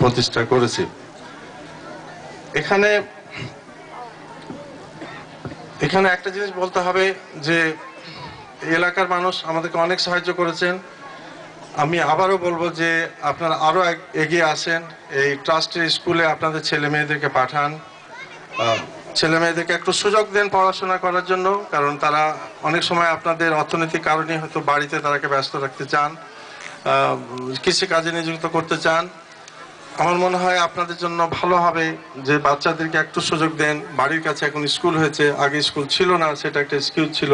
প্রতিষ্ঠা করেছি। এখানে একটা জিনিস বলতে হবে যে এলাকার মানুষ আমাদেরকে অনেক সাহায্য করেছেন। আমি আবারও বলবো যে আপনারা আরো এগিয়ে আসেন, এই ট্রাস্টের স্কুলে আপনাদের ছেলে মেয়েদেরকে পাঠান, ছেলে মেয়েদেরকে একটু সুযোগ দেন পড়াশোনা করার জন্য, কারণ তারা অনেক সময় আপনাদের অর্থনৈতিক কারণে হয়তো বাড়িতে তারাকে ব্যস্ত রাখতে চান, কৃষি কাজে নিযুক্ত করতে চান। আমার মনে হয় আপনাদের জন্য ভালো হবে যে বাচ্চাদেরকে একটু সুযোগ দেন। বাড়ির কাছে এখন স্কুল হয়েছে, আগে স্কুল ছিল না, সেটা একটা স্কিল ছিল,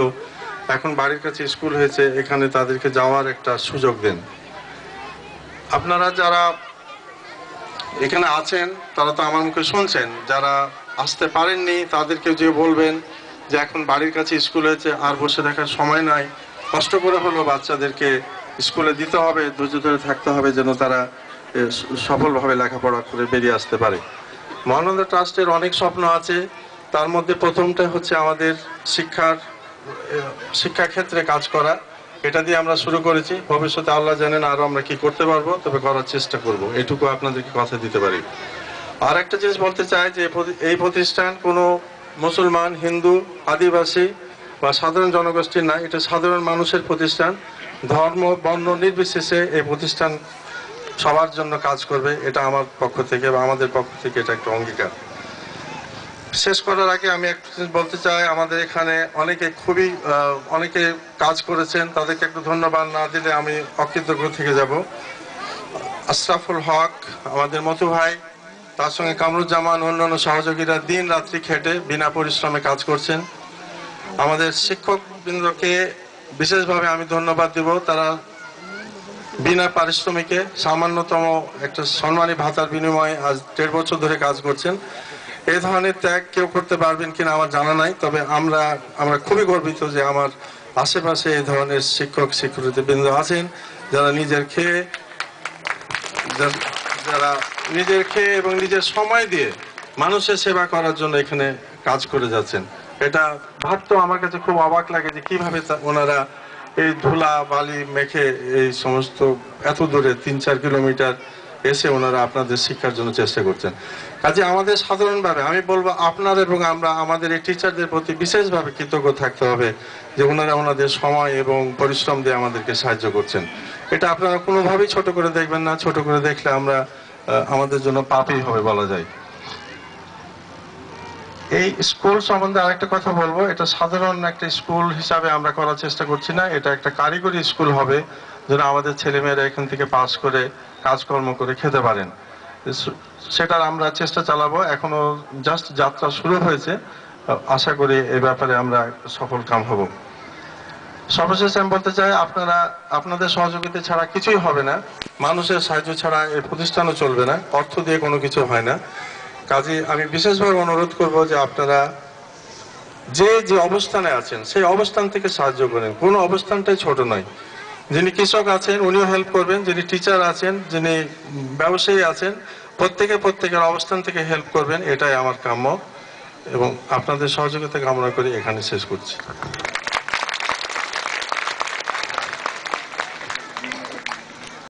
এখন বাড়ির কাছে স্কুল হয়েছে, এখানে তাদেরকে যাওয়ার একটা সুযোগ দেন। আপনারা যারা এখানে আছেন তারা তো আমার মুখে শুনছেন, যারা আসতে পারেননি তাদেরকে যে বলবেন যে এখন বাড়ির কাছে স্কুল হয়েছে, আর বসে দেখার সময় নাই, কষ্ট করে হলো বাচ্চাদেরকে স্কুলে দিতে হবে, ধৈর্য ধরে থাকতে হবে যেন তারা সফলভাবে লেখাপড়া করে বেরিয়ে আসতে পারে। মহানন্দা ট্রাস্টের অনেক স্বপ্ন আছে, তার মধ্যে প্রথমটা হচ্ছে আমাদের শিক্ষা ক্ষেত্রে কাজ করা। এটা দিয়ে আমরা শুরু করেছি, ভবিষ্যতে আল্লাহ জানেন আরো আমরা কি করতে পারবো, তবে করার চেষ্টা করব, এটুকু আপনাদেরকে কথা দিতে পারি। আর একটা জিনিস বলতে চাই যে এই প্রতিষ্ঠান কোনো মুসলমান, হিন্দু, আদিবাসী বা সাধারণ জনগোষ্ঠীর না, এটা সাধারণ মানুষের প্রতিষ্ঠান। ধর্ম বর্ণ নির্বিশেষে এই প্রতিষ্ঠান সবার জন্য কাজ করবে, এটা আমার পক্ষ থেকে বা আমাদের পক্ষ থেকে এটা একটা অঙ্গীকার। শেষ করার আগে আমি একটা জিনিস বলতে চাই, আমাদের এখানে অনেকে কাজ করেছেন, তাদেরকে একটু ধন্যবাদ না দিলে আমি অকৃতজ্ঞ থেকে যাব। আশরাফুল হক, আমাদের মতু ভাই, তার সঙ্গে কামরুজ্জামান, অন্যান্য সহযোগীরা দিন রাত্রি খেটে বিনা পরিশ্রমে কাজ করছেন। আমাদের শিক্ষকবৃন্দকে বিশেষভাবে আমি ধন্যবাদ দিব, তারা বিনা পারিশ্রমিকে সামান্যতম একটা সম্মানী ভাতার বিনিময়ে আজ 1.5 বছর ধরে কাজ করছেন। এই ধরনের ত্যাগ কেউ করতে পারবেন কিনা আমার জানা নাই, তবে আমরা খুবই গর্বিত যে আমার আশেপাশে এই ধরনের শিক্ষক শিক্ষার্থীবৃন্দ আছেন যারা নিজের খেয়ে এবং নিজের সময় দিয়ে মানুষের সেবা করার জন্য এখানে কাজ করে যাচ্ছেন। এটা ভাবতো আমার কাছে খুব অবাক লাগে যে কিভাবে ওনারা এই ধুলা বালি মেখে এই সমস্ত এত দূরে 3-4 কিলোমিটার এসে ওনারা আপনাদের শিক্ষার জন্য চেষ্টা করছেন। কাজে আমাদের সাধারণভাবে আমি বলবো আপনার এবং আমাদের এই টিচারদের প্রতি বিশেষভাবে কৃতজ্ঞ থাকতে হবে যে ওনারা ওনাদের সময় এবং পরিশ্রম দিয়ে আমাদেরকে সাহায্য করছেন। এটা আপনারা কোনোভাবেই ছোট করে দেখবেন না, ছোট করে দেখলে আমাদের জন্য পাপই হবে বলা যায়। এই স্কুল সম্বন্ধে আরেকটা কথা বলবো, এটা সাধারণ একটা স্কুল হিসাবে আমরা করার চেষ্টা করছি না, এটা একটা কারিগরি স্কুল হবে যেন আমাদের ছেলেমেয়েরা এখান থেকে পাস করে কাজকর্ম করে খেতে পারেন, সেটার আমরা চেষ্টা চালাবো। এখনো জাস্ট যাত্রা শুরু হয়েছে, আশা করি এই ব্যাপারে আমরা সফল কাম হব। সর্বশেষে আমি বলতে চাই, আপনাদের সহযোগিতা ছাড়া কিছুই হবে না, মানুষের সাহায্য ছাড়া এই প্রতিষ্ঠানও চলবে না, অর্থ দিয়ে কোনো কিছু হয় না। কাজে আমি বিশেষভাবে অনুরোধ করব যে আপনারা যে অবস্থানে আছেন সেই অবস্থান থেকে সাহায্য করেন, কোনো অবস্থানটাই ছোট নয়। যিনি কৃষক আছেন উনিও হেল্প করবেন, যিনি টিচার আছেন, যিনি ব্যবসায়ী আছেন, প্রত্যেকের অবস্থান থেকে হেল্প করবেন, এটাই আমার কাম্য এবং আপনাদের সহযোগিতা কামনা করে এখানে শেষ করছি।